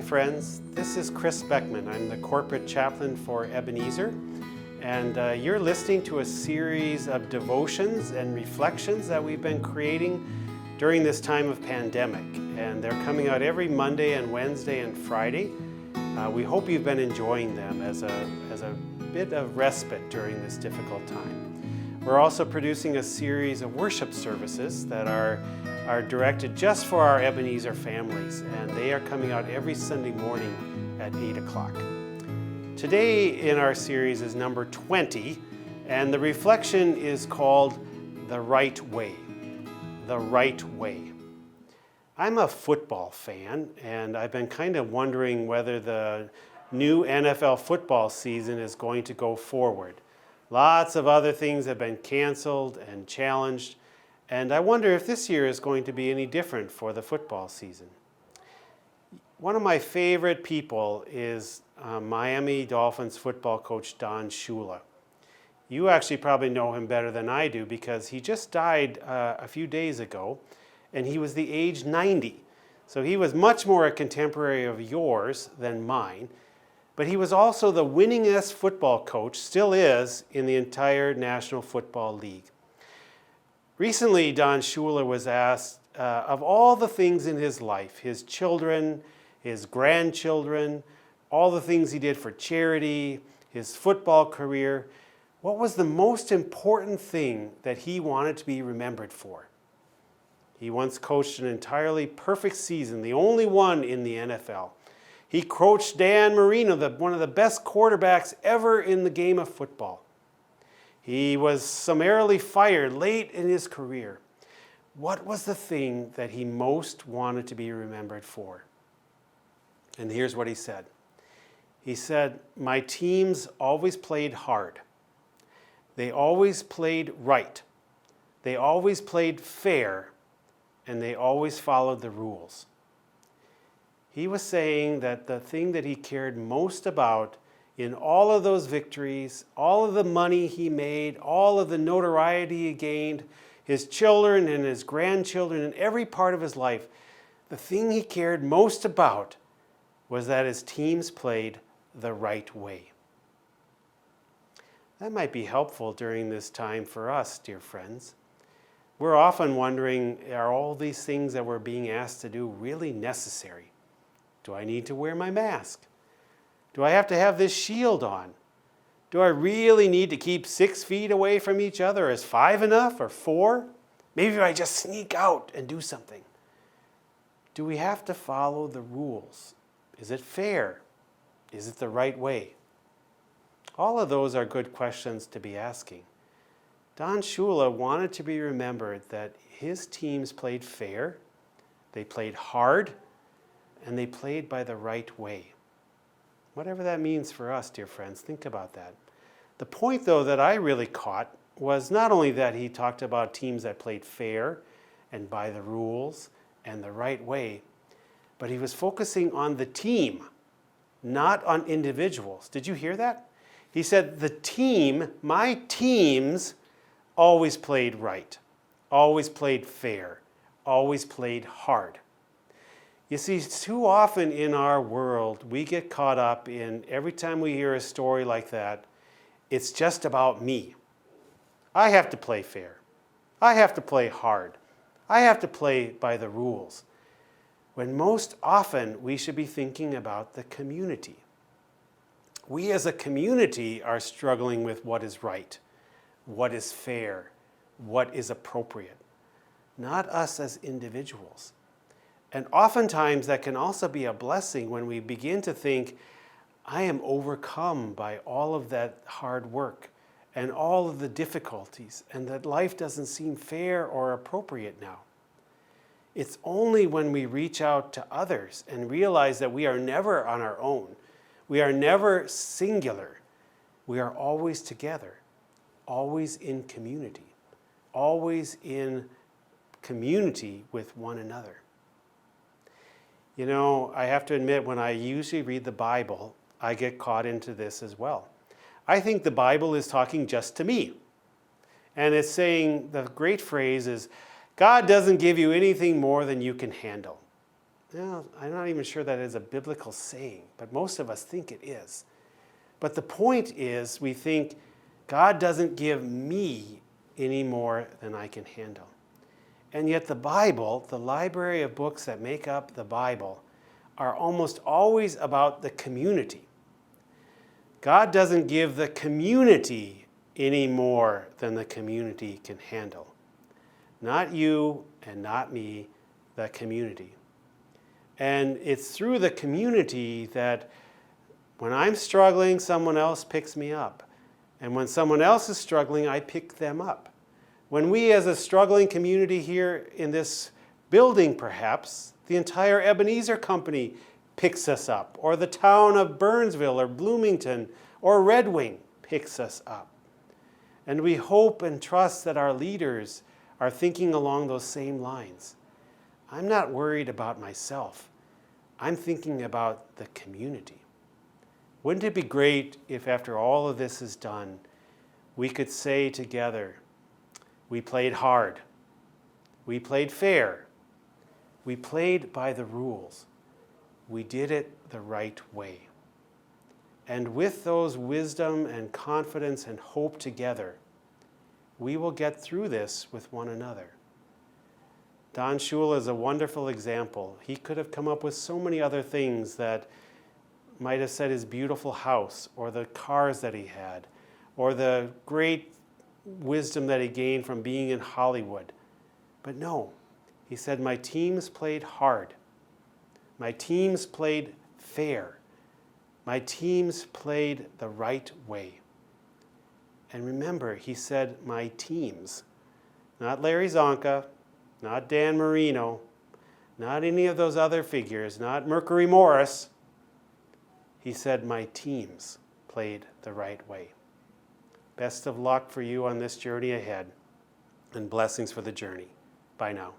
friends. This is Chris Beckman. I'm the corporate chaplain for Ebenezer, and you're listening to a series of devotions and reflections that we've been creating during this time of pandemic, and they're coming out every Monday and Wednesday and Friday. We hope you've been enjoying them as a bit of respite during this difficult time. We're also producing a series of worship services that are directed just for our Ebenezer families, and they are coming out every Sunday morning at 8 o'clock. Today in our series is number 20, and the reflection is called The Right Way. The Right Way. I'm a football fan, and I've been kind of wondering whether the new NFL football season is going to go forward. Lots of other things have been canceled and challenged, and I wonder if this year is going to be any different for the football season. One of my favorite people is Miami Dolphins football coach Don Shula. You actually probably know him better than I do because he just died a few days ago, and he was the age 90. So he was much more a contemporary of yours than mine. But he was also the winningest football coach, still is, in the entire National Football League. Recently, Don Shula was asked, of all the things in his life, his children, his grandchildren, all the things he did for charity, his football career, what was the most important thing that he wanted to be remembered for? He once coached an entirely perfect season, the only one in the NFL. He coached Dan Marino, one of the best quarterbacks ever in the game of football. He was summarily fired late in his career. What was the thing that he most wanted to be remembered for? And here's what he said. He said, "My teams always played hard. They always played right. They always played fair, and they always followed the rules." He was saying that the thing that he cared most about in all of those victories, all of the money he made, all of the notoriety he gained, his children and his grandchildren and every part of his life, the thing he cared most about was that his teams played the right way. That might be helpful during this time for us, dear friends. We're often wondering, are all these things that we're being asked to do really necessary? Do I need to wear my mask? Do I have to have this shield on? Do I really need to keep 6 feet away from each other? Is 5 enough or 4? Maybe I just sneak out and do something. Do we have to follow the rules? Is it fair? Is it the right way? All of those are good questions to be asking. Don Shula wanted to be remembered that his teams played fair, they played hard, and they played by the right way. Whatever that means for us, dear friends, think about that. The point, though, that I really caught was not only that he talked about teams that played fair and by the rules and the right way, but he was focusing on the team, not on individuals. Did you hear that? He said, the team, my teams, always played right, always played fair, always played hard. You see, too often in our world, we get caught up in every time we hear a story like that, it's just about me. I have to play fair. I have to play hard. I have to play by the rules. When most often we should be thinking about the community. We as a community are struggling with what is right, what is fair, what is appropriate, not us as individuals. And oftentimes that can also be a blessing when we begin to think, I am overcome by all of that hard work and all of the difficulties, and that life doesn't seem fair or appropriate now. It's only when we reach out to others and realize that we are never on our own. We are never singular. We are always together, always in community, always in community with one another. You know, I have to admit, when I usually read the Bible, I get caught into this as well. I think the Bible is talking just to me. And it's saying, the great phrase is, God doesn't give you anything more than you can handle. Well, I'm not even sure that is a biblical saying, but most of us think it is. But the point is, we think God doesn't give me any more than I can handle. And yet the Bible, the library of books that make up the Bible, are almost always about the community. God doesn't give the community any more than the community can handle. Not you and not me, the community. And it's through the community that when I'm struggling, someone else picks me up. And when someone else is struggling, I pick them up. When we as a struggling community here in this building, perhaps, the entire Ebenezer company picks us up, or the town of Burnsville or Bloomington or Red Wing picks us up. And we hope and trust that our leaders are thinking along those same lines. I'm not worried about myself. I'm thinking about the community. Wouldn't it be great if after all of this is done, we could say together, we played hard, we played fair, we played by the rules, we did it the right way. And with those wisdom and confidence and hope together, we will get through this with one another. Don Shula is a wonderful example. He could have come up with so many other things that might have said his beautiful house, or the cars that he had, or the great wisdom that he gained from being in Hollywood. But no, he said, my teams played hard. My teams played fair. My teams played the right way. And remember, he said, my teams, not Larry Zonka, not Dan Marino, not any of those other figures, not Mercury Morris. He said, my teams played the right way. Best of luck for you on this journey ahead, and blessings for the journey. Bye now.